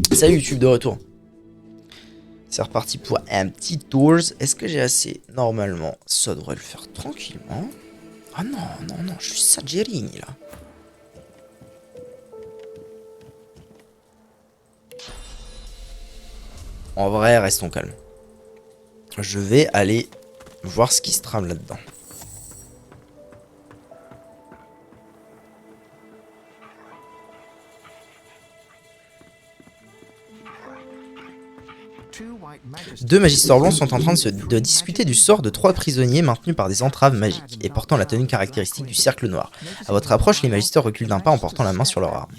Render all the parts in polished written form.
Salut YouTube de retour. C'est reparti pour un petit tours. Est-ce que j'ai assez? Normalement, ça devrait le faire tranquillement. Ah non, non, non, je suis Sagerini là. En vrai, restons calmes. Je vais aller voir ce qui se trame là-dedans. Deux magisters blancs sont en train de discuter du sort de 3 prisonniers maintenus par des entraves magiques et portant la tenue caractéristique du cercle noir. À votre approche, les magisters reculent d'un pas en portant la main sur leur arme.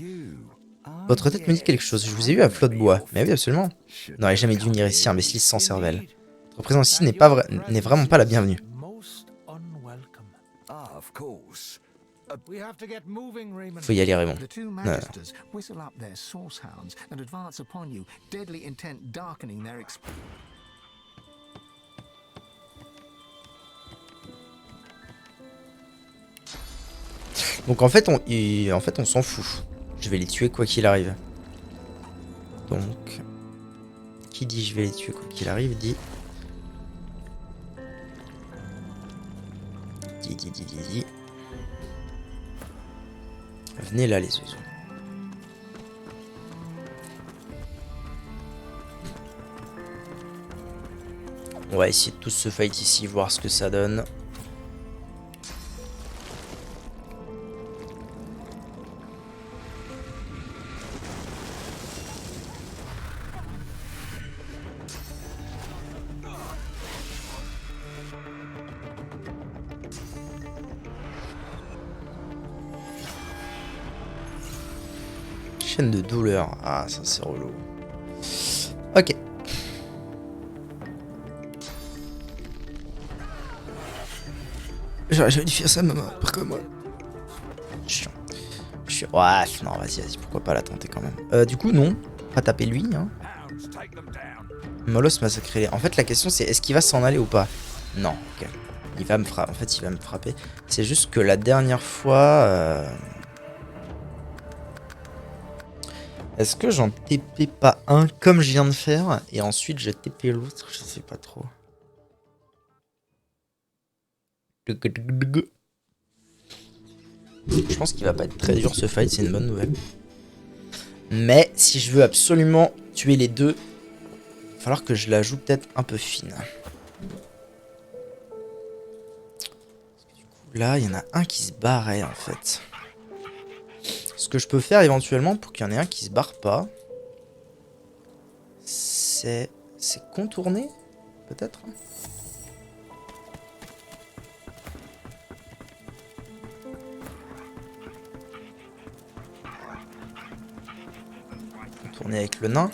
Votre tête me dit quelque chose, je vous ai vu à flot de bois. Mais oui, absolument. Vous n'auriez jamais dû venir ici, imbécile sans cervelle. Votre présence ici n'est vraiment pas la bienvenue. Faut y aller, Raymond. Non. Donc en fait, on s'en fout. Je vais les tuer quoi qu'il arrive. Donc, qui dit je vais les tuer quoi qu'il arrive, dit... Dit. Venez là les oiseaux. On va essayer de tous se fight ici, voir ce que ça donne. Chaîne de douleur. Ah, ça c'est relou. Ok. J'aurais jamais dû faire ça, maman. Pourquoi moi? Chiant. Ouais, non, vas-y, pourquoi pas la tenter quand même. Du coup, non. Pas taper lui, hein. Molos massacrer. En fait, la question c'est est-ce qu'il va s'en aller ou pas? Non, ok. Il va me frapper. En fait, il va me frapper. C'est juste que la dernière fois... Est-ce que j'en TP pas un comme je viens de faire et ensuite je TP l'autre? Je sais pas trop. Je pense qu'il va pas être très dur ce fight, c'est une bonne nouvelle. Mais si je veux absolument tuer les deux, il va falloir que je la joue peut-être un peu fine. Du coup, là, il y en a un qui se barrait en fait. Ce que je peux faire éventuellement pour qu'il y en ait un qui se barre pas, c'est contourner peut-être. Contourner avec le nain.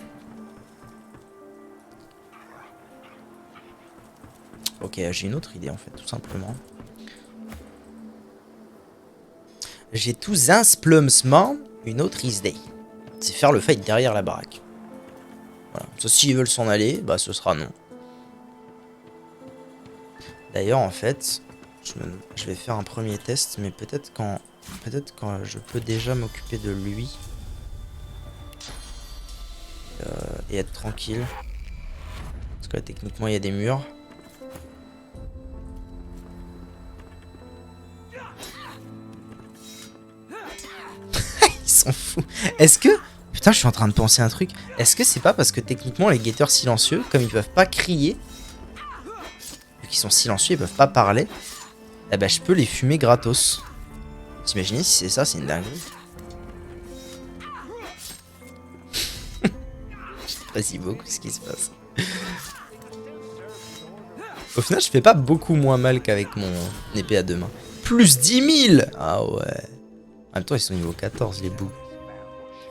Ok, j'ai une autre idée en fait, tout simplement. J'ai tout simplement une autre idée. C'est faire le fight derrière la baraque. Voilà. Ça, s'ils veulent s'en aller, bah ce sera non. D'ailleurs, en fait, je vais faire un premier test, mais peut-être quand je peux déjà m'occuper de lui et être tranquille. Parce que là, techniquement, il y a des murs. Ils s'en foutent. Est-ce que... Putain, je suis en train de penser un truc. Est-ce que c'est pas parce que techniquement, les guetteurs silencieux, comme ils peuvent pas crier, vu qu'ils sont silencieux, ils peuvent pas parler, eh ben, je peux les fumer gratos. T'imagines si c'est ça, c'est une dinguerie. Vas-y, beaucoup ce qui se passe. Au final, je fais pas beaucoup moins mal qu'avec mon épée à deux mains. Plus 10 000. Ah ouais. En même temps, ils sont niveau 14, les bouts.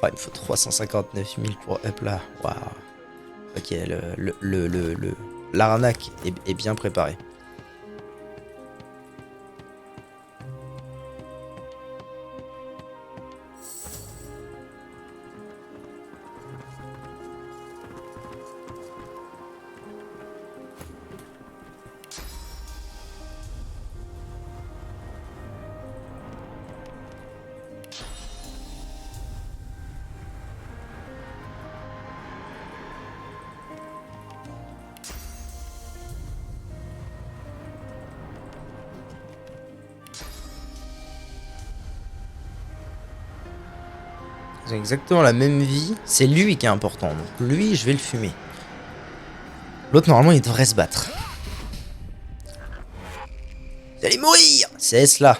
Ouais, il me faut 359 000 pour up là. Waouh. Ok, l'arnaque est bien préparée. Ils ont exactement la même vie. C'est lui qui est important. Donc lui, je vais le fumer. L'autre, normalement, il devrait se battre. Vous allez mourir! C'est cela.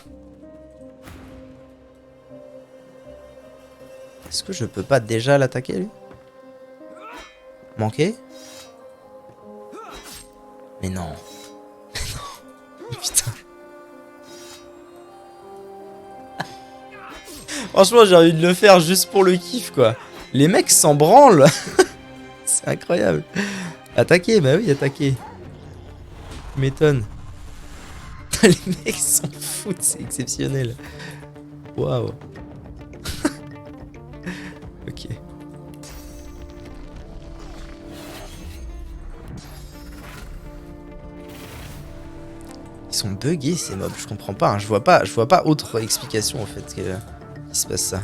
Est-ce que je peux pas déjà l'attaquer, lui? Manquer? Mais non. Putain. Franchement, j'ai envie de le faire juste pour le kiff, quoi. Les mecs s'en branlent. C'est incroyable. Attaquer, bah oui, attaquer. Tu m'étonnes. Les mecs s'en foutent, c'est exceptionnel. Waouh. Ok. Ils sont buggés ces mobs, je comprends pas, hein. Je vois pas autre explication au fait qu'il se passe ça.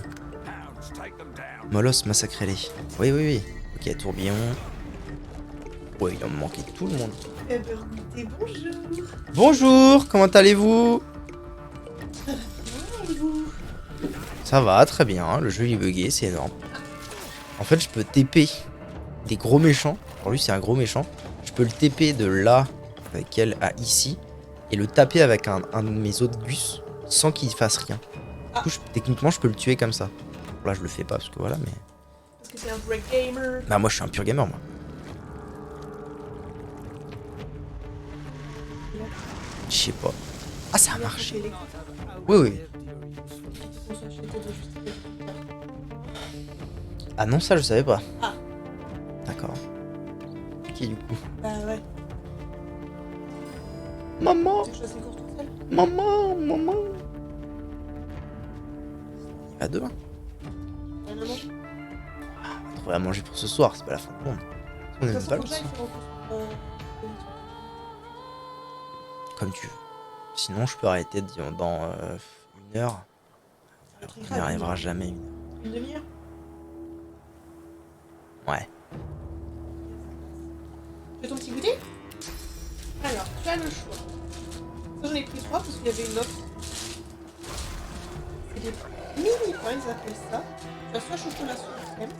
Moloss, massacrez-les. Oui, oui, oui. Ok, tourbillon. Ouais, il en manquait tout le monde. Bonjour. Bonjour, comment allez-vous? Ça va, très bien. Le jeu il est bugué, c'est énorme. En fait, je peux TP des gros méchants. Alors lui, c'est un gros méchant. Je peux le TP de là avec elle à ici et le taper avec un de mes autres gus sans qu'il fasse rien. Du coup, techniquement, je peux le tuer comme ça. Là, je le fais pas parce que voilà, mais. Parce que c'est un vrai gamer. Bah, moi, je suis un pur gamer, moi. Je sais pas. Ah, ça a marché. Oui, oui. Ah non, ça, je savais pas. Ah. D'accord. Ok, du coup. Bah ouais. Maman, Tu choisis une course toute seule? maman, maman. À demain. Ouais, maman. On va trouver à manger pour ce soir, c'est pas la fin du monde. On est même pas là. Comme tu veux. Sinon, je peux arrêter dans 1 heure. On n'y arrivera jamais. Une demi-heure? Ouais. Tu veux ton petit goûter? Alors, tu as le choix. Ça, j'en ai pris 3 parce qu'il y avait une offre. C'est des mini pains, ils appellent ça. Tu as soit chocolat, soit crème.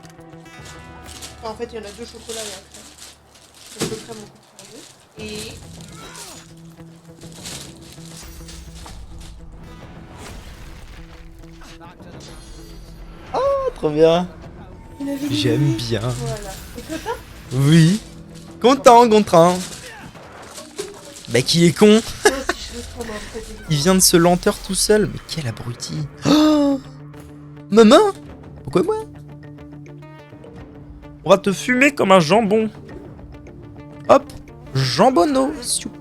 Enfin, en fait, il y en a 2 chocolats et un crème. Donc, le crème, on coupe en deux. Et. Oh, trop bien. Il avait des J'aime mini. bien. Voilà. Et content? Oui. Content, Gontran. Bah, qui est con. Moi aussi, je veux prendre un peu. Il vient de se lenteur tout seul. Mais quel abruti. Oh, maman. Pourquoi moi? On va te fumer comme un jambon. Hop. Jambonneau. Soup.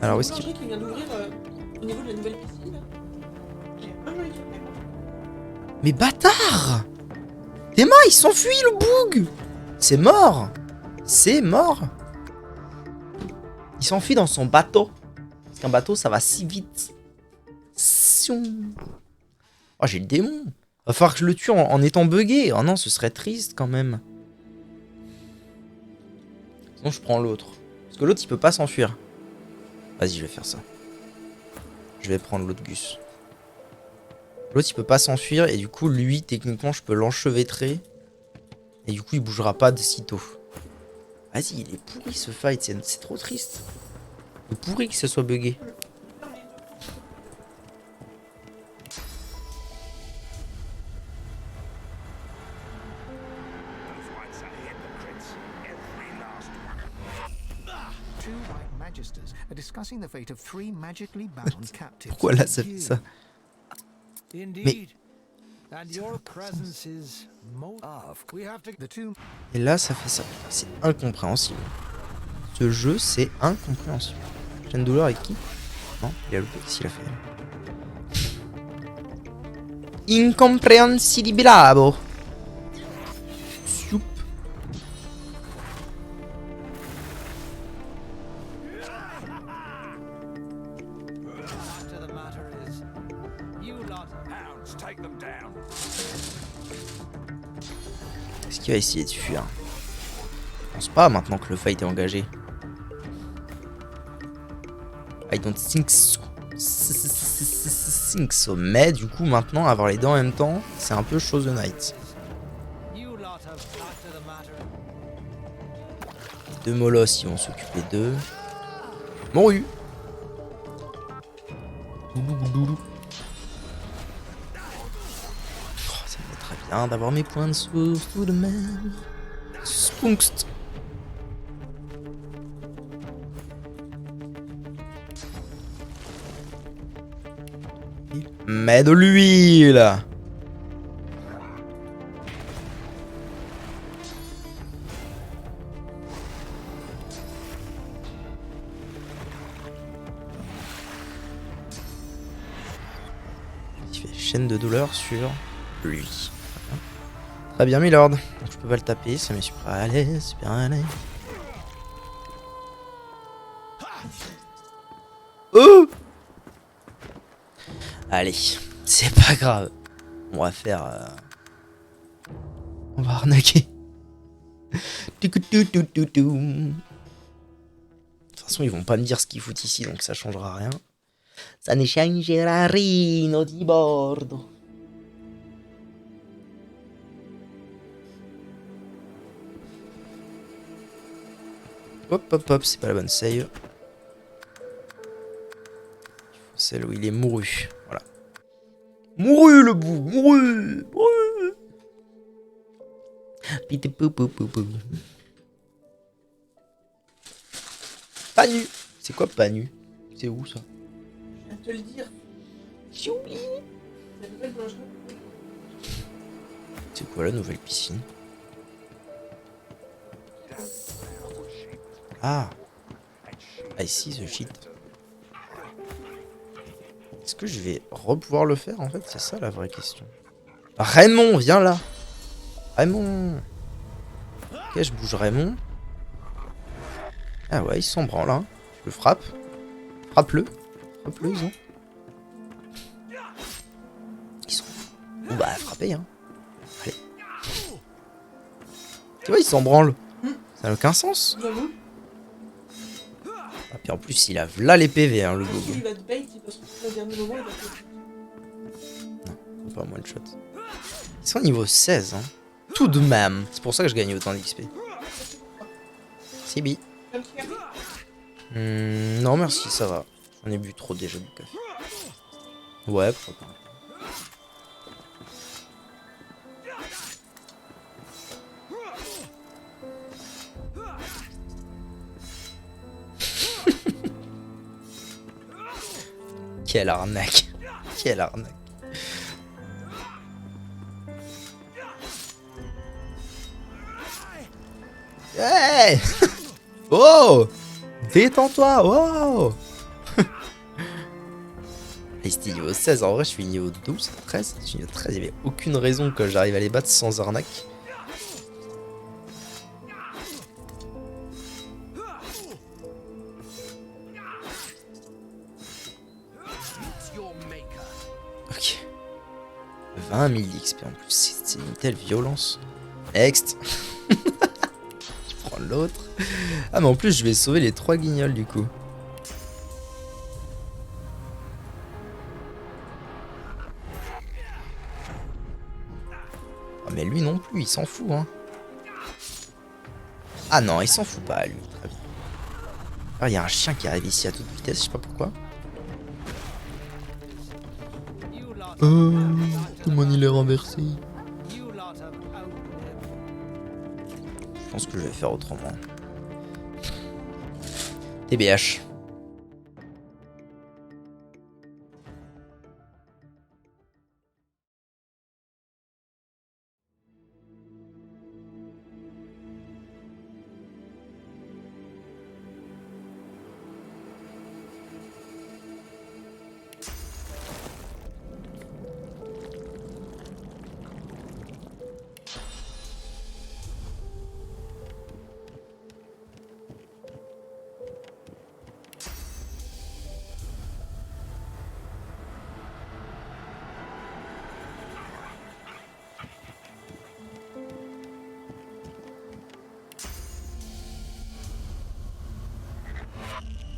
Alors, où est-ce qu'il... qui vient d'ouvrir au niveau de la nouvelle piscine. Là. J'ai un joli truc. Mais bâtard! Tes mains, il s'enfuit le boug! C'est mort! C'est mort! Il s'enfuit dans son bateau. Parce qu'un bateau, ça va si vite. Oh, j'ai le démon! Va falloir que je le tue en étant bugué. Oh non, ce serait triste quand même. Sinon, je prends l'autre. Parce que l'autre, il peut pas s'enfuir. Vas-y, je vais faire ça. Je vais prendre l'autre Gus. L'autre il peut pas s'enfuir et du coup lui techniquement je peux l'enchevêtrer. Et du coup il bougera pas de sitôt. Vas-y, il est pourri ce fight, c'est trop triste. C'est pourri que ce soit bugué. Pourquoi là ça fait ça? Mais... Et là ça fait ça. C'est incompréhensible. Ce jeu c'est incompréhensible. Chaîne douleur avec qui? Non, il a loupé. S'il a fait. Incomprehensibilabo. Soup. Est-ce qu'il va essayer de fuir? Je pense pas maintenant que le fight est engagé. I don't think so. 5 sommets, du coup maintenant avoir les deux en même temps, c'est un peu chose de night. Deux molosses, ils vont s'occuper d'eux. Morue. Oh, ça me mettrait bien d'avoir mes points de sauce tout de même. Spunkst. Mets de l'huile. Il fait chaîne de douleur sur lui. Très bien, Milord. Donc, je peux pas le taper, ça m'est super allé, super allé. Oh! Allez, c'est pas grave. On va faire... On va arnaquer. De toute façon, ils vont pas me dire ce qu'ils foutent ici, donc ça changera rien. Ça ne changera rien di bordo. Hop, hop, hop, c'est pas la bonne save. Celle où il est mouru. Voilà. Mouru le bout, mouru, mouru. Pite pou pou pou pou. Pas nu. C'est quoi pas nu? C'est où ça? Je viens de te le dire. J'ai oublié. La nouvelle blancherie. C'est quoi la nouvelle piscine? Ah. I see the shit. Est-ce que je vais pouvoir le faire en fait? C'est ça la vraie question. Raymond, viens là. Raymond. Ok, je bouge Raymond. Ah ouais, il s'en branle hein. Je le frappe. Frappe-le. Frappe-le, ils ont. Ils sont. Bon bah, frappez hein. Allez. Tu vois, il s'en branle. Ça n'a aucun sens. J'avoue. Ah, puis en plus, il a là les PV, hein, le Si gogo. il va te bait, il va se retrouver au dernier moment, il va te... Non, pas one shot. Ils sont niveau 16, hein. Tout de même. C'est pour ça que je gagne autant d'XP. Sibi. Un petit café. Non, merci, ça va. J'en ai bu trop déjà du café. Ouais, pourquoi pas. Quelle arnaque. Quelle arnaque. Hey. Oh. Détends-toi. Wow. Et c'était niveau 16. En vrai, je suis niveau 12, 13. Je suis niveau 13. Il n'y avait aucune raison que j'arrive à les battre sans arnaque. Ok. 20 000 d'XP en plus. C'est une telle violence. Next. Je prends l'autre. Ah, mais en plus, je vais sauver les 3 guignols du coup. Ah, mais lui non plus, il s'en fout, hein. Ah non, il s'en fout pas, lui. Très bien. Ah, il y a un chien qui arrive ici à toute vitesse, je sais pas pourquoi. Comment il est renversé? Je pense que je vais faire autrement. TBH.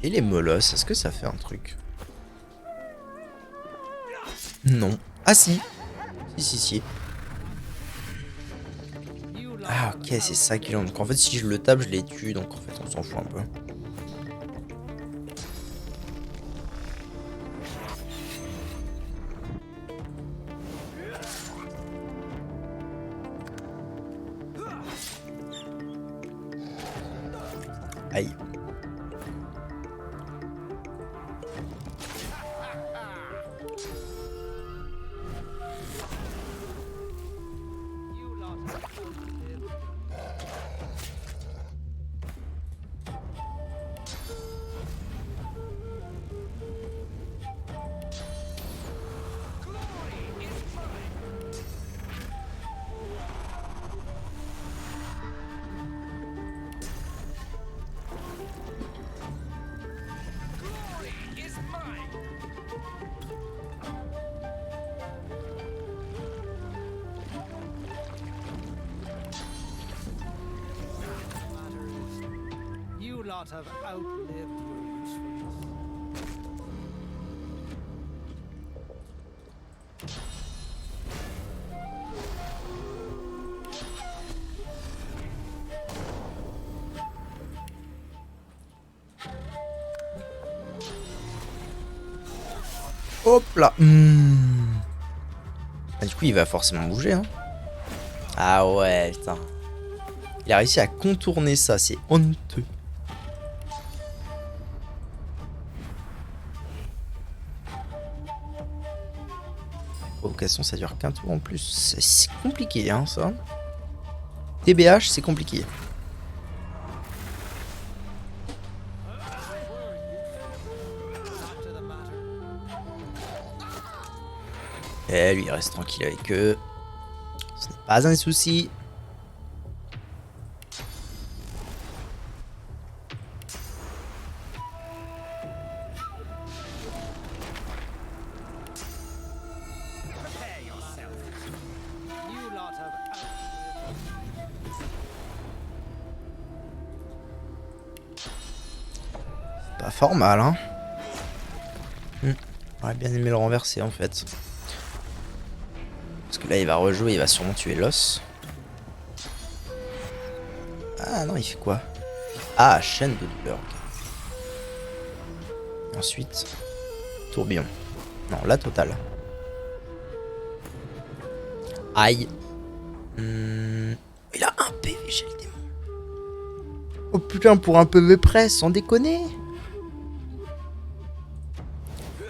Et les molosses, est-ce que ça fait un truc? Non. Ah si. Si. Ah ok, c'est ça qui l'ont. Donc en fait, si je le tape, je les tue. Donc en fait, on s'en fout un peu. Aïe. You lot have outlived your usefulness. Hop là. Ah, du coup, il va forcément bouger. Hein. Ah ouais, putain. Il a réussi à contourner ça, c'est honteux. Provocation, ça dure qu'un tour en plus. C'est compliqué, hein, ça. TBH, c'est compliqué. Et lui, il reste tranquille avec eux. Ce n'est pas un souci. Prepare yourself. You lot have Pas fort mal, hein. J'aurais bien aimé le renverser, en fait. Parce que là, il va rejouer, il va sûrement tuer l'os. Ah non, il fait quoi? Ah, chaîne de douleur. Okay. Ensuite, tourbillon. Non, la totale. Aïe. Il a un PV chez le démon. Oh putain, pour un PV près, sans déconner.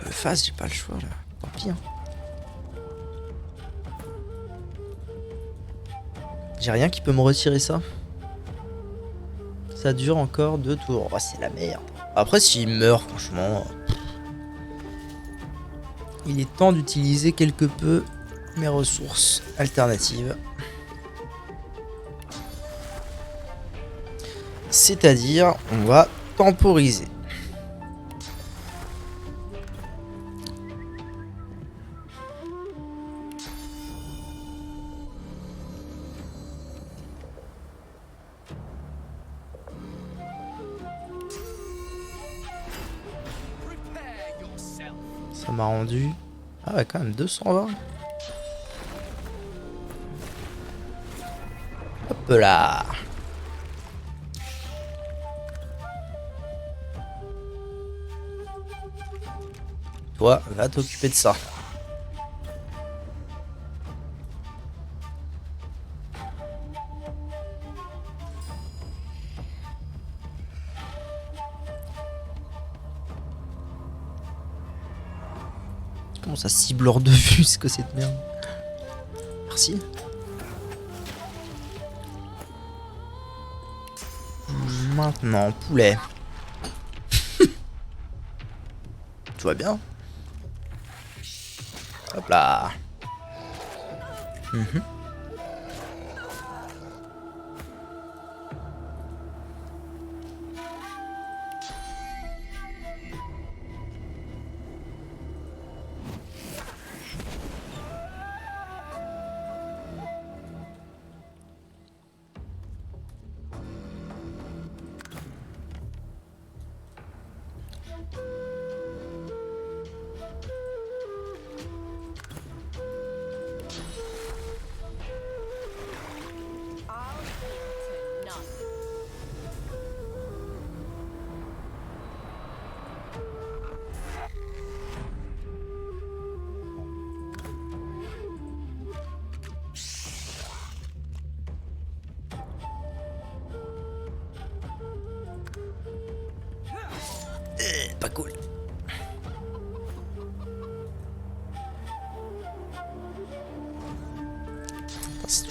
Le face, j'ai pas le choix là. Tant pis. Hein. J'ai rien qui peut me retirer ça. Ça dure encore 2 tours. Oh, c'est la merde. Après, s'il meurt, franchement... Il est temps d'utiliser quelque peu mes ressources alternatives. C'est-à-dire, on va temporiser. Ça m'a rendu... Ah ouais, quand même, 220. Hop là. Toi, va t'occuper de ça. Comment ça cible hors de vue, c'est que cette merde. Merci. Maintenant, poulet. Tout va bien. Hop là.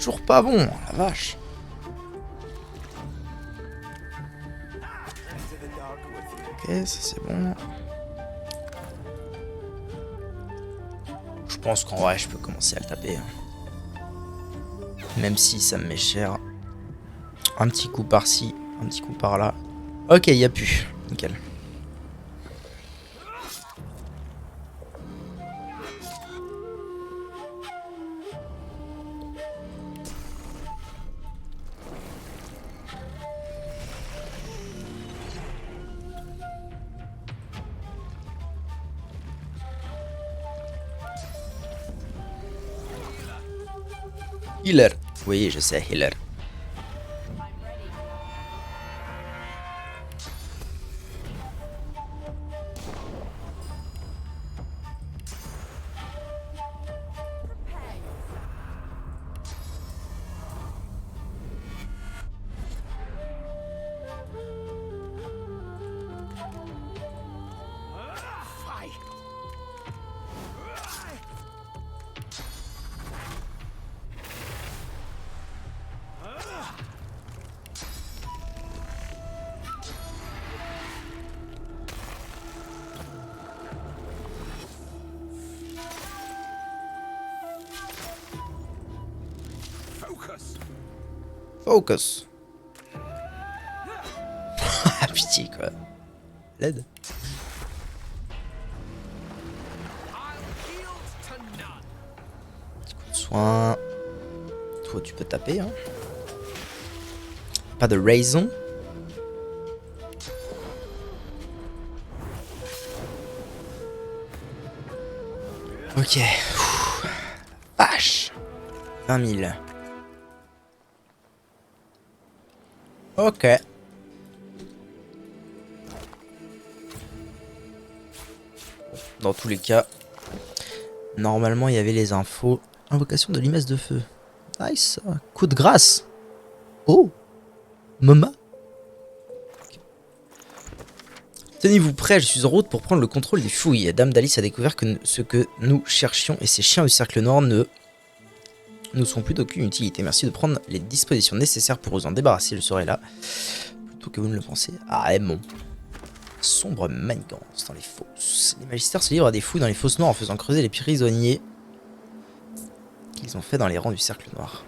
toujours pas bon, la vache. Ok, ça c'est bon. Je pense qu'en vrai, je peux commencer à le taper. Même si ça me met cher. Un petit coup par-ci, un petit coup par-là. Ok, il n'y a plus. Nickel. Healer. Oui, je sais, healer. Focus. Ah, pitié, quoi. L'aide. Petit coup de soin. Toi, tu peux taper, hein. Pas de raison. Ok. Vache. 20 000. Ok. Dans tous les cas, normalement il y avait les infos. Invocation de limace de feu. Nice. Coup de grâce. Oh. Mama. Okay. Tenez-vous prêts, je suis en route pour prendre le contrôle des fouilles. Dame d'Alice a découvert que ce que nous cherchions et ces chiens du cercle noir ne nous sont plus d'aucune utilité. Merci de prendre les dispositions nécessaires pour vous en débarrasser. Je serai là. Plutôt que vous ne le pensez. Ah, bon. Sombre manigance dans les fosses. Les magistères se livrent à des fouilles dans les fosses noires en faisant creuser les prisonniers qu'ils ont fait dans les rangs du cercle noir.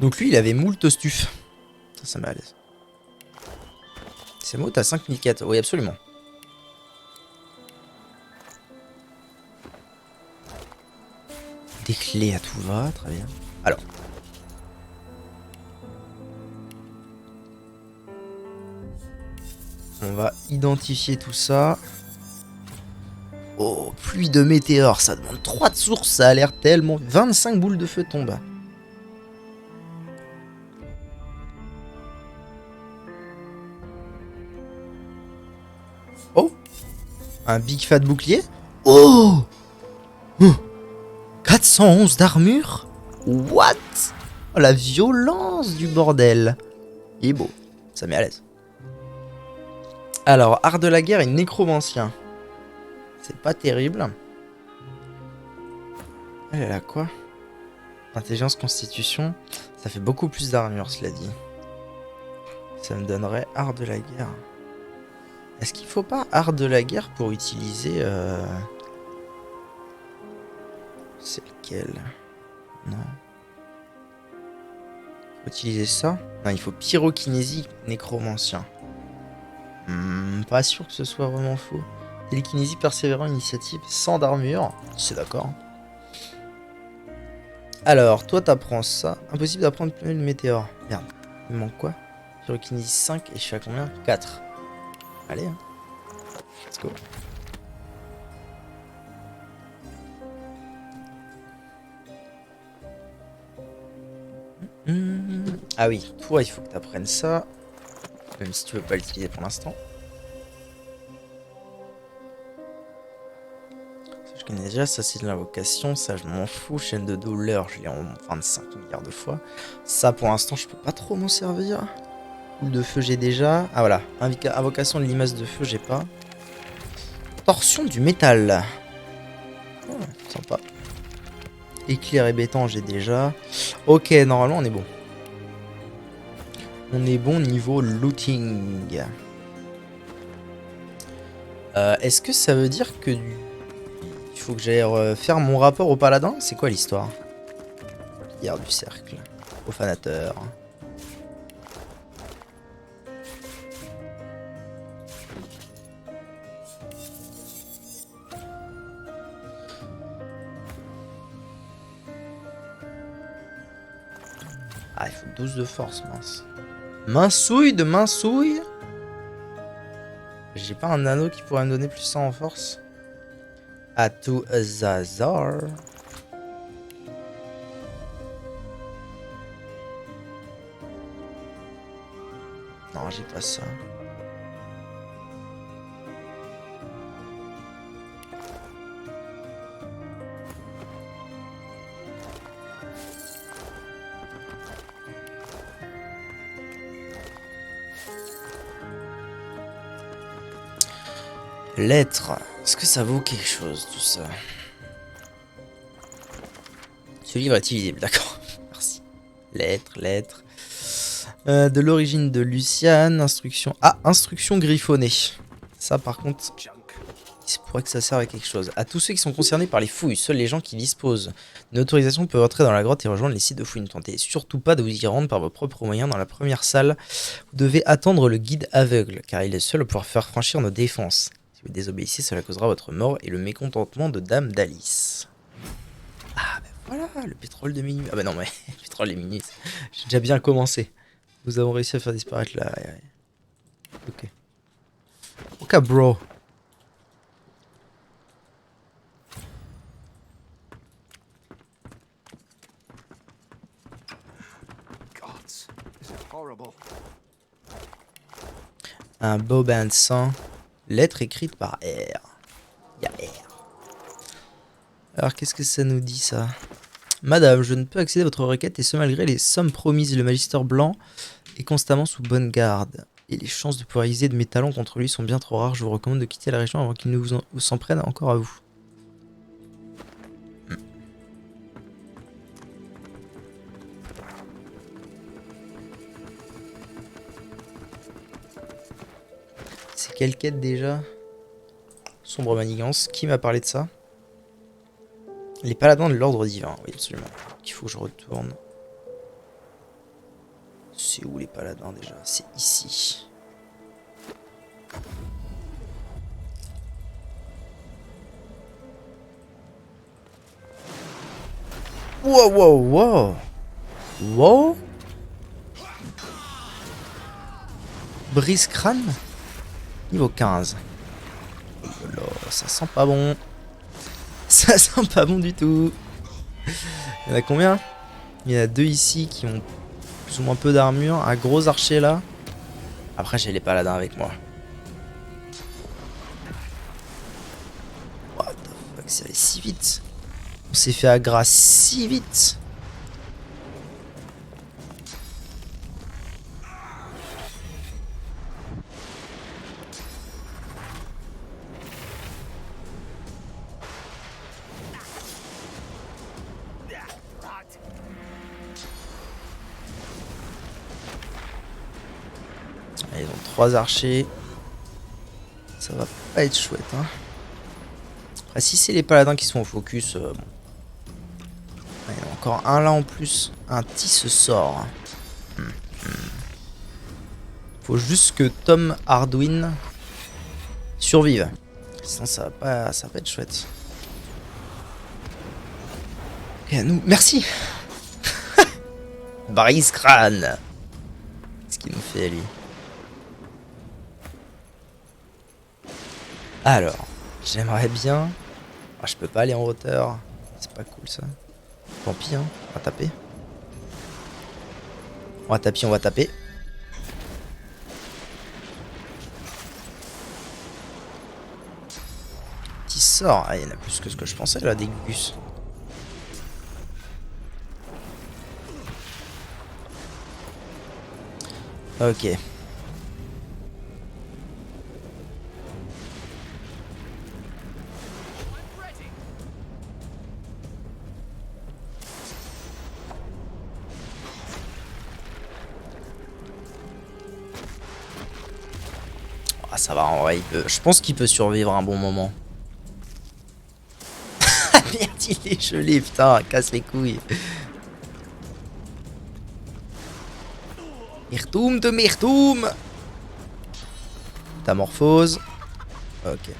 Donc lui il avait moult stuff. Ça m'a à l'aise. C'est moi, t'as 5004. Oui, absolument. Des clés à tout va, très bien. Alors. On va identifier tout ça. Oh, pluie de météores, ça demande 3 de source, ça a l'air tellement... 25 boules de feu tombent. Oh, un big fat bouclier. Oh, 411 d'armure. What? Oh, la violence du bordel. Il est beau, ça met à l'aise. Alors, art de la guerre et nécromancien. C'est pas terrible. Elle a quoi? Intelligence, constitution. Ça fait beaucoup plus d'armure, cela dit. Ça me donnerait art de la guerre. Est-ce qu'il faut pas art de la guerre pour utiliser... C'est lequel? Non. Faut utiliser ça? Non, il faut pyrokinésie, nécromancien. Pas sûr que ce soit vraiment faux. Télékinésie, persévérant, initiative, 100 d'armure. C'est d'accord. Alors, toi t'apprends ça. Impossible d'apprendre plus de météore. Merde. Il me manque quoi? Pyrokinésie 5 et je suis à combien? 4. Allez, hein. Let's go. Ah oui, toi il faut que tu apprennes ça. Même si tu veux pas l'utiliser pour l'instant. Je connais déjà, ça c'est de l'invocation, ça je m'en fous. Chaîne de douleur, je l'ai en 25 milliards de fois. Ça pour l'instant je peux pas trop m'en servir. Boule de feu, j'ai déjà. Ah voilà. Invocation de limace de feu, j'ai pas. Torsion du métal. Oh, sympa. Éclair et béton, j'ai déjà. Ok, normalement, on est bon. On est bon niveau looting. Est-ce que ça veut dire que il faut que j'aille faire mon rapport au paladin? C'est quoi l'histoire? Guerre du cercle. Profanateur. Ah, il faut 12 de force, mince. Minsouille de minsouille. J'ai pas un anneau qui pourrait me donner plus 100 en force. À tout hasard. Non, j'ai pas ça. Lettre. Est-ce que ça vaut quelque chose tout ça? Ce livre est illisible, d'accord. Merci. Lettre. De l'origine de Luciane, instruction. Ah, instruction griffonnée. Ça par contre, il pourrait que ça serve à quelque chose. À tous ceux qui sont concernés par les fouilles, seuls les gens qui disposent d'une autorisation peuvent entrer dans la grotte et rejoindre les sites de fouilles. Ne tentez surtout pas de vous y rendre par vos propres moyens dans la première salle. Vous devez attendre le guide aveugle, car il est seul à pouvoir faire franchir nos défenses. Si vous désobéissez, cela causera votre mort et le mécontentement de Dame d'Alice. Ah ben voilà, le pétrole de minuit. Ah ben non mais, le pétrole des minutes. J'ai déjà bien commencé. Nous avons réussi à faire disparaître la... Ok. Ok bro. Un beau bain de sang. Lettre écrite par R. Y'a R. Alors qu'est-ce que ça nous dit ça? Madame, je ne peux accéder à votre requête et ce malgré les sommes promises. Le Magister blanc est constamment sous bonne garde. Et les chances de pouvoir user de mes talents contre lui sont bien trop rares. Je vous recommande de quitter la région avant qu'il ne vous s'en prenne encore à vous. C'est quelle quête déjà? Sombre manigance. Qui m'a parlé de ça? Les paladins de l'ordre divin. Oui, absolument. Il faut que je retourne. C'est où les paladins déjà? C'est ici. Wow. Brise crâne. Niveau 15. Oh là, ça sent pas bon. Ça sent pas bon du tout. Il y en a combien? Il y en a 2 ici qui ont plus ou moins peu d'armure. Un gros archer là. Après j'ai les paladins avec moi. What the fuck, c'est allé si vite. On s'est fait aggras si vite. Ils ont 3 archers. Ça va pas être chouette, hein. Après, si c'est les paladins qui sont au focus, bon. Il y en a encore un là en plus. Un tisse sort. Faut juste que Tom Hardwin survive. Sinon ça va pas être chouette. Et à nous. Merci. Brise crâne. Qu'est-ce qu'il nous fait lui? Alors, j'aimerais bien... Ah, je peux pas aller en hauteur. C'est pas cool ça. Tant pis, hein. On va taper. On va taper. Petit sort. Ah, il y en a plus que ce que je pensais là, des gus. Ok. Ah, ça va, en vrai, je pense qu'il peut survivre un bon moment. Ah merde, il est gelé, putain, casse les couilles. Myrtoum de Myrtoum. Métamorphose. Ok.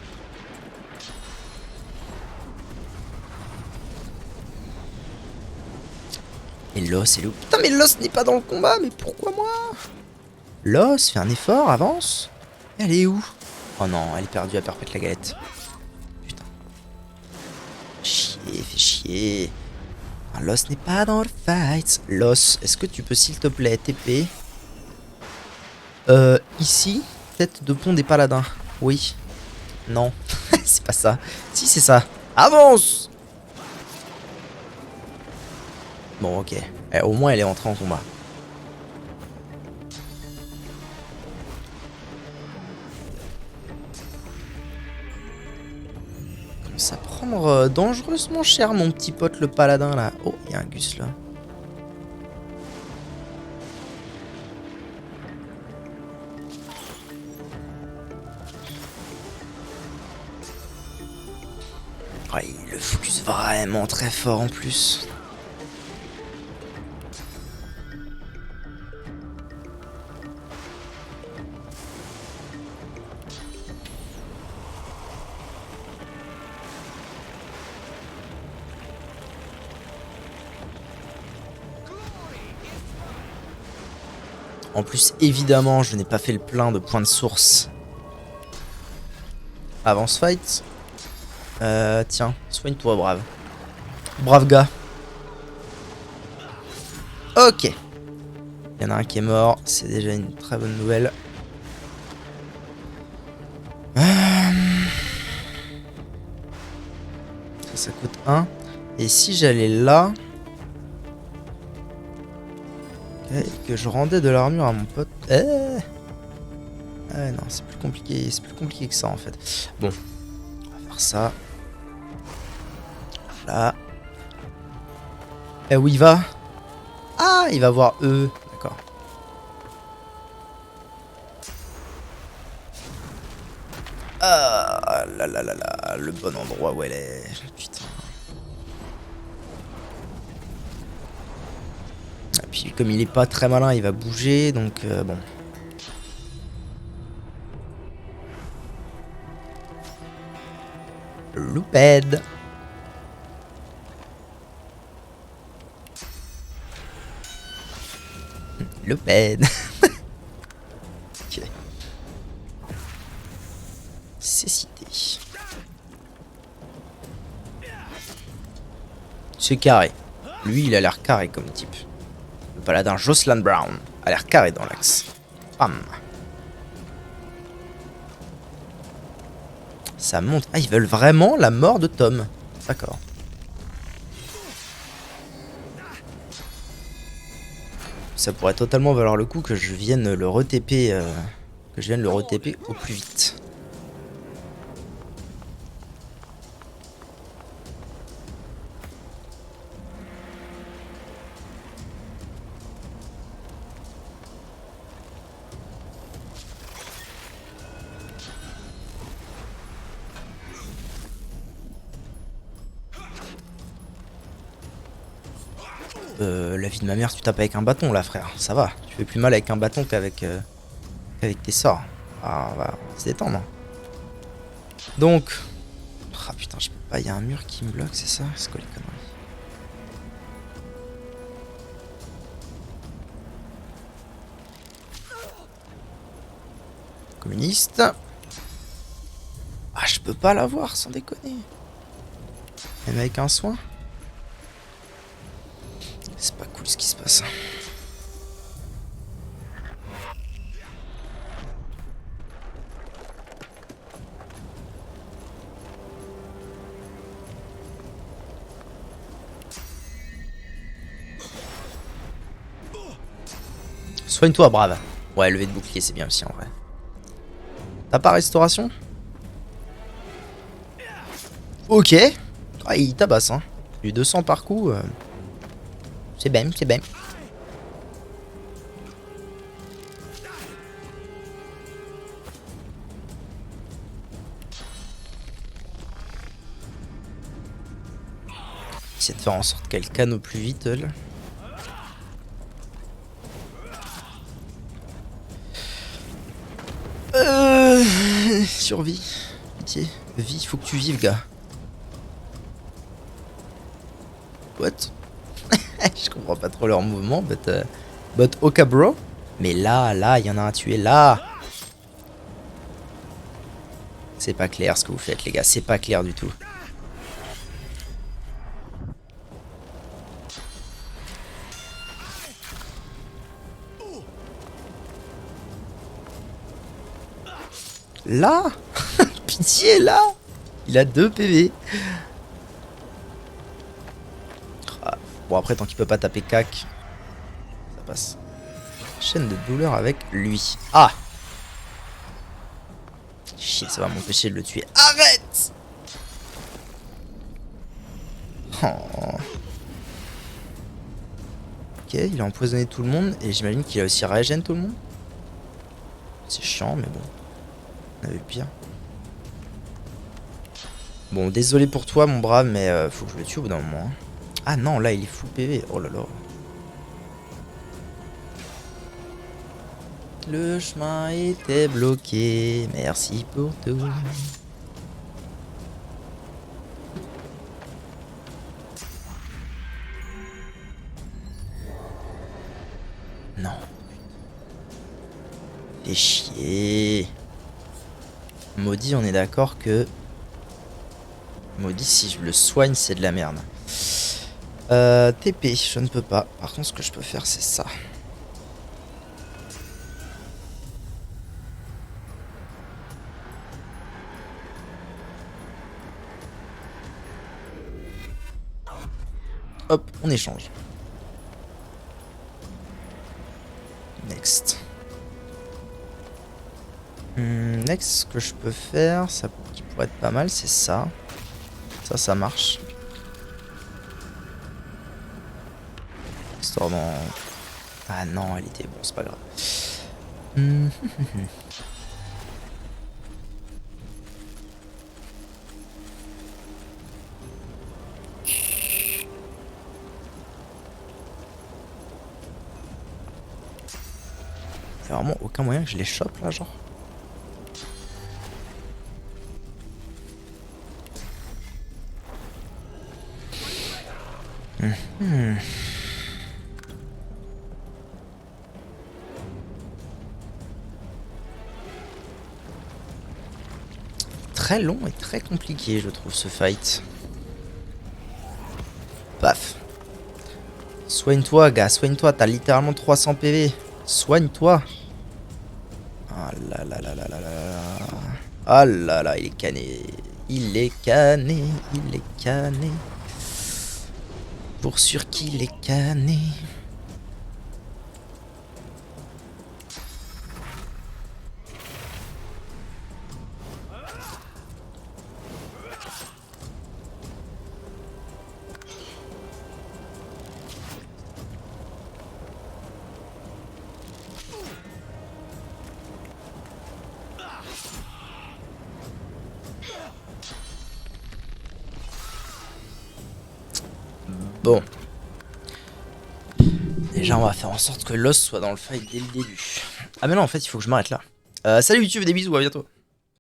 Et l'os est loup. Putain, mais l'os n'est pas dans le combat, mais pourquoi moi? L'os, fais un effort, avance. Elle est où? Oh non, elle est perdue à perpète la galette. Putain. Chier, fais chier. Ah, l'os n'est pas dans le fight. L'os, est-ce que tu peux s'il te plaît TP? Ici, tête de pont des paladins. Oui. Non. C'est pas ça. Si, c'est ça. Avance! Bon, ok. Au moins, elle est entrée en combat. Commence à prendre dangereusement cher, mon petit pote le paladin, là. Oh, il y a un Gus, là. Ouais, il le focus vraiment très fort en plus. En plus, évidemment, je n'ai pas fait le plein de points de source. Avance fight. Tiens, soigne-toi, brave. Brave gars. Ok. Il y en a un qui est mort, c'est déjà une très bonne nouvelle. Ça coûte 1. Et si j'allais là... et que je rendais de l'armure à mon pote... non, c'est plus compliqué que ça en fait. Bon, on va faire ça. Là. Et où il va? Ah, il va voir eux. D'accord. Ah là là là là, le bon endroit où elle est. Putain. Et puis comme il est pas très malin, il va bouger, donc bon. Louped. Louped. Ok. C'est cité. C'est carré. Lui, il a l'air carré comme type. Le paladin Jocelyn Brown a l'air carré dans l'axe. Bam. Ça monte. Ah, ils veulent vraiment la mort de Tom. D'accord. Ça pourrait totalement valoir le coup que je vienne le re-TP au plus vite. La vie de ma mère, tu tapes avec un bâton là, frère. Ça va. Tu fais plus mal avec un bâton qu'avec tes sorts. Ah, on va se détendre. Donc. Ah putain, je peux pas. Il y a un mur qui me bloque, c'est ça? C'est quoi les conneries? Communiste. Ah, je peux pas l'avoir sans déconner. Même avec un soin. C'est pas cool ce qui se passe. Soigne-toi, brave. Ouais, lever de bouclier, c'est bien aussi en vrai. T'as pas restauration? Ok. Ah, il tabasse, hein. Du 200 par coup. C'est bien, c'est bien. Essayer de faire en sorte qu'elle canne au plus vite, elle. Survie. Pitié. Vie, faut que tu vives, gars. What? Je comprends pas trop leur mouvement, but ok, bro. Mais là, il y en a un tué, là. C'est pas clair ce que vous faites, les gars. C'est pas clair du tout. Là. Pitié, là. Il a 2 PV. Ah, bon, après, tant qu'il peut pas taper cac, ça passe. Chaîne de douleur avec lui. Ah. Shit, ça va m'empêcher de le tuer. Arrête. Oh. Ok, il a empoisonné tout le monde. Et j'imagine qu'il a aussi régène tout le monde. C'est chiant, mais bon. On avait pire. Bon, désolé pour toi, mon brave, mais faut que je le tue au bout d'un moment. Hein. Ah non, là, il est full PV. Oh là là. Le chemin était bloqué. Merci pour tout. Non. Fais chier. Maudit, on est d'accord que... Maudit, si je le soigne, c'est de la merde. TP, je ne peux pas. Par contre, ce que je peux faire, c'est ça. Hop, on échange. Next. Next, ce que je peux faire, ça qui pourrait être pas mal, c'est ça. Ça marche. Histoire d'en... Ah non, elle était bon, c'est pas grave. Il y a vraiment aucun moyen que je les chope là, genre. Très long et très compliqué, je trouve, ce fight. Paf. Soigne-toi, gars, soigne-toi. T'as littéralement 300 PV. Soigne-toi. Ah là là là là là là. Ah là là, il est cané. Il est cané, il est cané. Pour sûr qu'il est cané. Bon. Déjà, on va faire en sorte que l'os soit dans le fight dès le début. Ah mais non, en fait, il faut que je m'arrête là. Salut YouTube, des bisous, à bientôt.